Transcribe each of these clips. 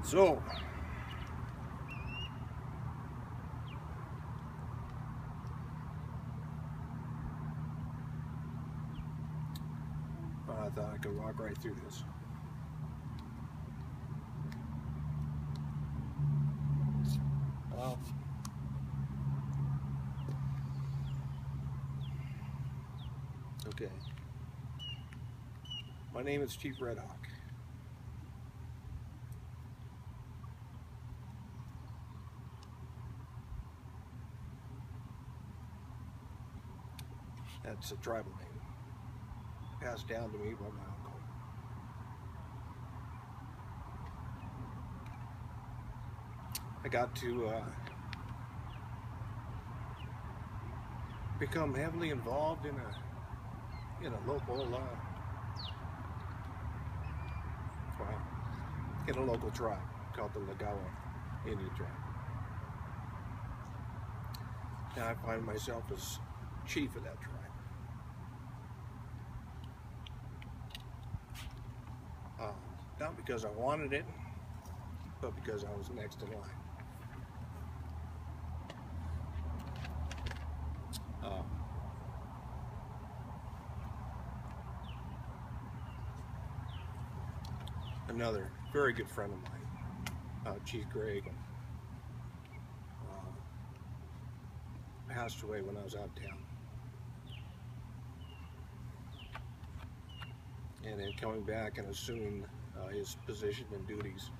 So, I thought I could walk right through this. Well, okay. My name is Chief Red Hawk. That's a tribal name, passed down to me by my uncle. I got to become heavily involved in a local in a local tribe called the Ljg Indian tribe. Now I find myself as chief of that tribe. Not because I wanted it, but because I was next in line. Another very good friend of mine, Chief Greg, passed away when I was out of town. And then coming back and assuming his position and duties,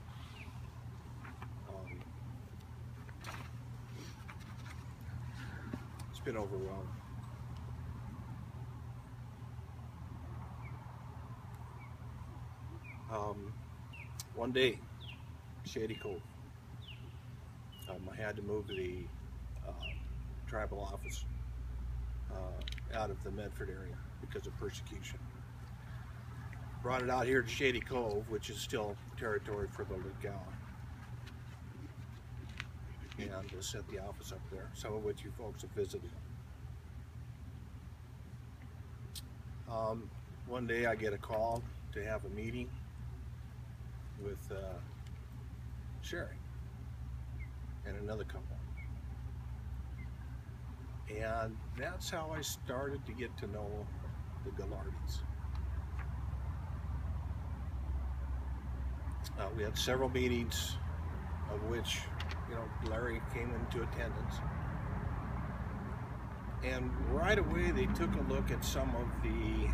it's been overwhelming. One day, Shady Cove, I had to move the tribal office out of the Medford area because of persecution. Brought it out here to Shady Cove, which is still territory for the Ljg, and set the office up there, some of which you folks have visited. One day I get a call to have a meeting with Sherry and another couple. And that's how I started to get to know the Gallardis. We had several meetings, of which, Larry came into attendance. And right away they took a look at some of the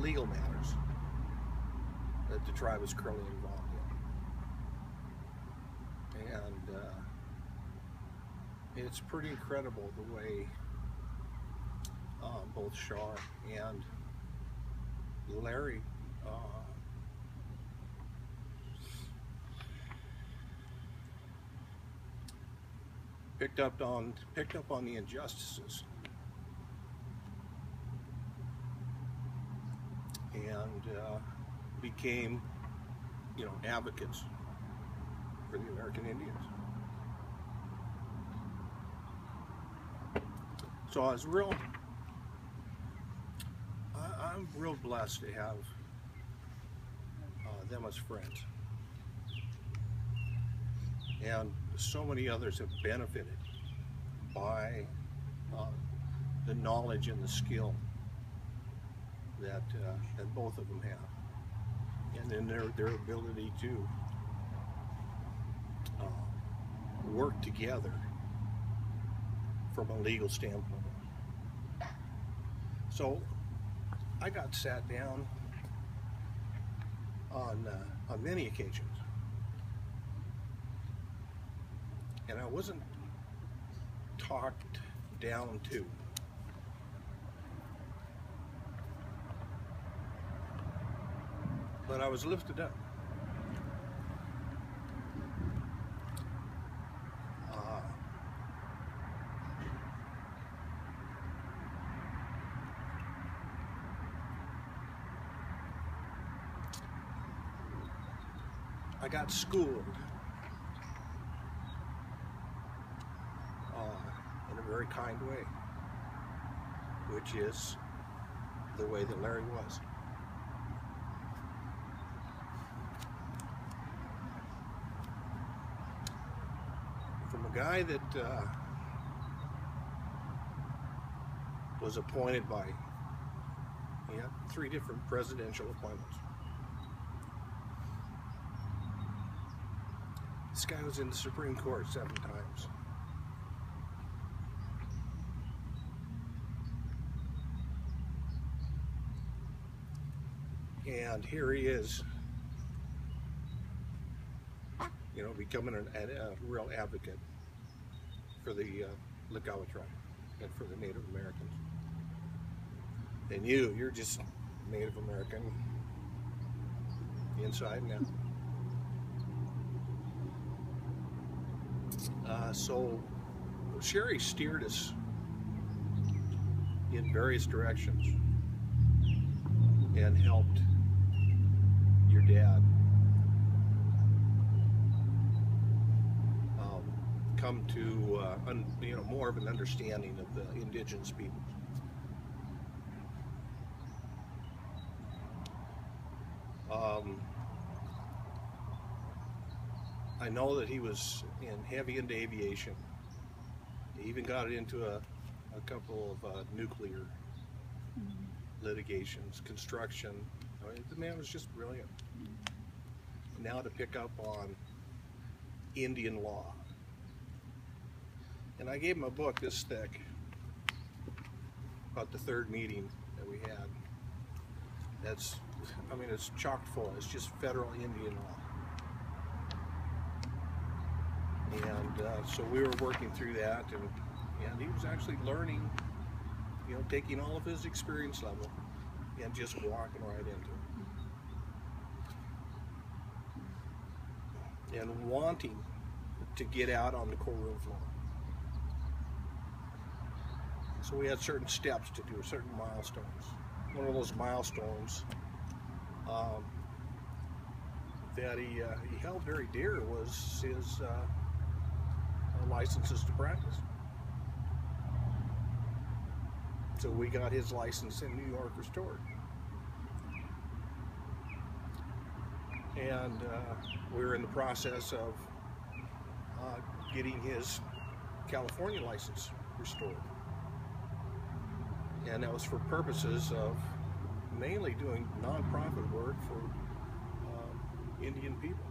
legal matters that the tribe is currently involved in. And it's pretty incredible the way both Shar and Larry picked up on the injustices and became, advocates for the American Indians. So I'm real blessed to have them as friends. And so many others have benefited by the knowledge and the skill that both of them have, and then their ability to work together from a legal standpoint. So I got sat down on many occasions. And I wasn't talked down to. But I was lifted up. I got schooled in a very kind way, which is the way that Larry was. a guy that was appointed by, he had 3 different presidential appointments. This guy was in the Supreme Court 7 times. And here he is, you know, becoming a real advocate for the Ljg tribe and for the Native Americans. And you're just Native American, inside and out. So Sherry steered us in various directions and helped your dad come to you know, more of an understanding of the indigenous people. I know that he was heavy into aviation. He even got into a couple of nuclear litigations, construction. I mean, the man was just brilliant. Now to pick up on Indian law. And I gave him a book this thick about the 3rd meeting that we had. That's, I mean, it's chock full. It's just federal Indian law. And so we were working through that, and he was actually learning, you know, taking all of his experience level and just walking right into it. And wanting to get out on the courtroom floor. So we had certain steps to do, certain milestones. One of those milestones that he held very dear was his licenses to practice. So we got his license in New York restored. And we were in the process of getting his California license restored. And that was for purposes of mainly doing nonprofit work for Indian people.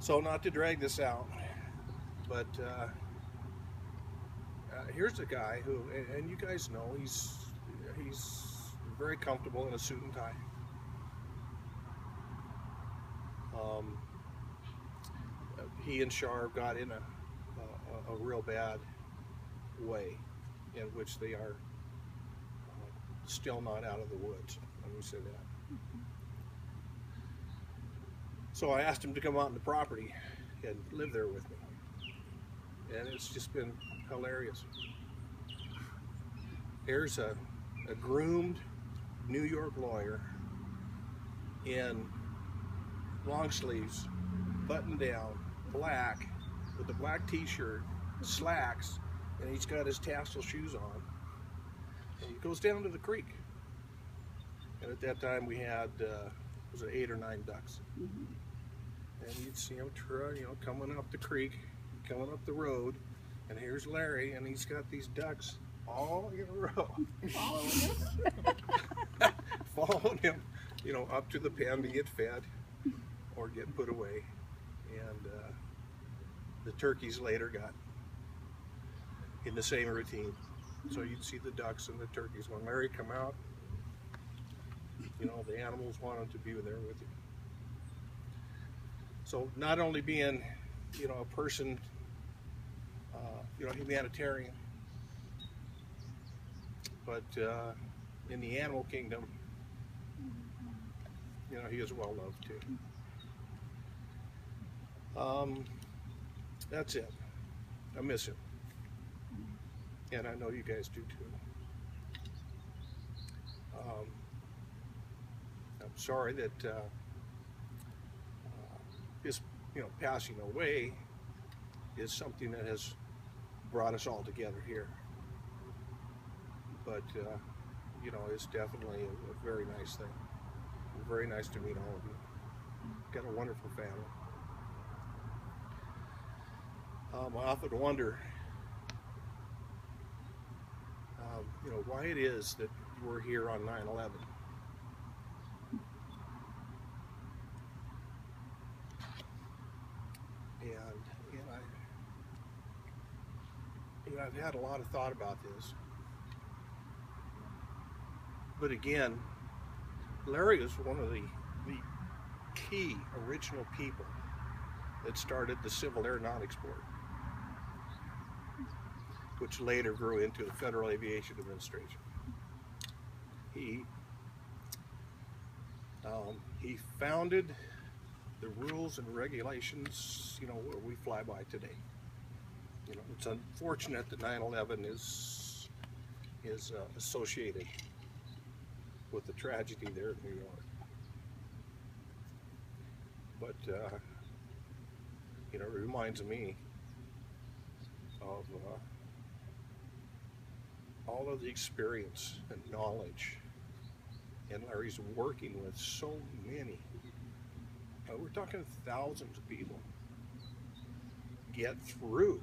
So not to drag this out, but here's a guy who, and you guys know, he's very comfortable in a suit and tie. He and Sharv got in a real bad way in which they are still not out of the woods. Let me say that. So I asked him to come out on the property and live there with me. And it's just been hilarious. Here's a groomed New York lawyer in long sleeves, buttoned down, black, with a black t-shirt, slacks, and he's got his tassel shoes on. And he goes down to the creek. And at that time we had, was it 8 or 9 ducks? And you'd see him, you know, coming up the creek, coming up the road, and here's Larry, and he's got these ducks all in a row. Following him, you know, up to the pen to get fed or get put away. And the turkeys later got in the same routine. So you'd see the ducks and the turkeys. When Larry come out, you know, the animals wanted to be there with you. So not only being, you know, a person, you know, humanitarian, but in the animal kingdom, you know, he is well loved too. That's it. I miss him. And I know you guys do too. I'm sorry that his, you know, passing away is something that has brought us all together here. But you know, it's definitely a very nice thing. Very nice to meet all of you. Got a wonderful family. I often wonder, why it is that we're here on 9/11. And I've had a lot of thought about this. But again, Larry is one of the key original people that started the Civil Aeronautics Board, which later grew into the Federal Aviation Administration. He founded the rules and regulations, where we fly by today. It's unfortunate that 9/11 is associated with the tragedy there in New York. But it reminds me of all of the experience and knowledge, and Larry's working with so many. We're talking thousands of people get through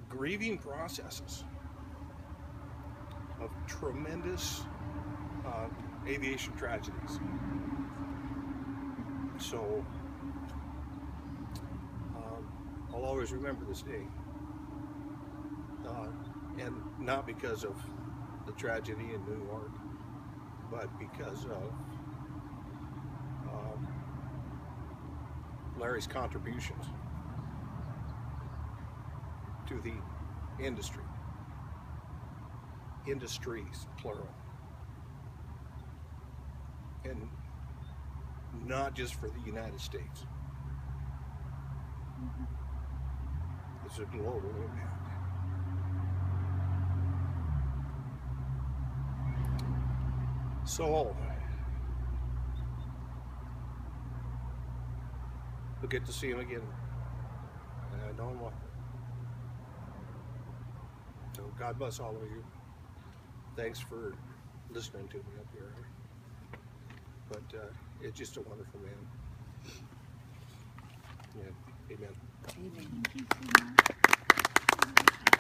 grieving processes of tremendous aviation tragedies. So I'll always remember this day, and not because of the tragedy in New York, but because of Larry's contributions to the industries, plural, and not just for the United States. It's a global impact. So we'll get to see him again. I know him well. So God bless all of you. Thanks for listening to me up here. But it's just a wonderful man. Yeah. Amen. Amen. Thank you so much.